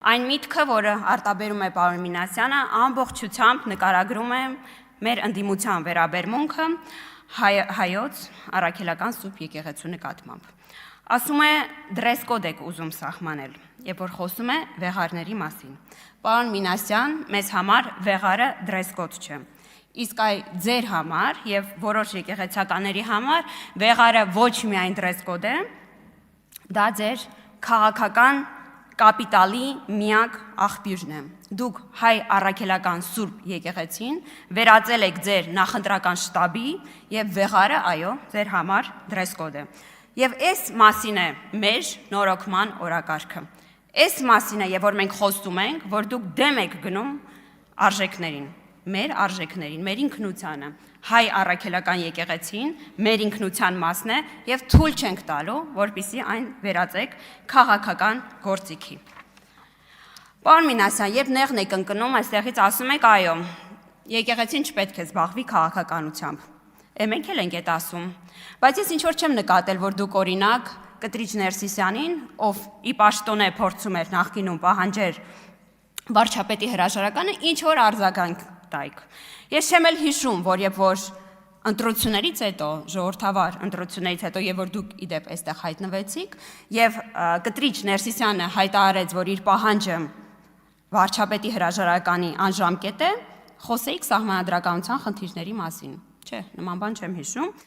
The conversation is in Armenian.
Այն միտքը, որը արտաբերում է պարոն Մինասյանը, ամբողջությամբ նկարագրում է մեր ընդդիմության վերաբերմունքը հայոց առաքելական Սուրբ եկեղեցու նկատմամբ։ Ասում է դրես կոդ եք ուզում սահմանել, երբ որ խոսում է վեղարների մասին։ Պարոն Մինասյան, մեզ համար վեղարը դրես կոդ չէ։ Իսկ այ ձեր համար եւ որոշ եկեղեցականների համար վեղարը ոչ միայն դրես կոդ է, դա ձեր քաղաքական կապիտալի միակ աղբյուրն է։ Դուք հայ առաքելական Սուրբ եկեղեցին վերածել եք ձեր նախընտրական շտաբի եւ վեղարը, այո, ձեր համար դրես կոդ է։ Եվ այս մասին է մեր նորոգման օրակարգը։ Այս մասին է, եւ որ մենք խոսում ենք, որ դուք դեմ եք գնում արժեքներին, մեր արժեքներին, մեր ինքնությանը, հայ առաքելական եկեղեցին մեր ինքնության մասն է եւ թույլ չենք տալու, որպեսզի այն վերածեք քաղաքական գործիքի։ Պարոն Մինասյան, երբ նեղն եք ընկնում, այստեղից ասում եք, այո, եկեղեցին չպետք է զբաղվի քաղաքականությամբ։ Մենք էլ ենք այդ ասում, բայց ես ինչ որ չեմ նկատել, որ դուք օրինակ Կտրիչ Ներսիսյանին, ով ի պաշտոնե փորձում էր նախկինում պահանջեր վարչապետի հրաժարականը, ինչ որ արձագանք տայք։ Ես չեմ էլ հիշում, որ երբ որ ընտրություններից հետո, ժողովրդավար ընտրություններից հետո, եւ որ դուք իդեպ այստեղ հայտնվեցիք, եւ Կտրիչ Ներսիսյանը հայտարարեց, որ իր պահանջը վարչապետի հրաժարականի անժամկետ է, խոսեիք սահմանադրականության խնդիրների մասին։ Չէ, նման բան չեմ հիշում։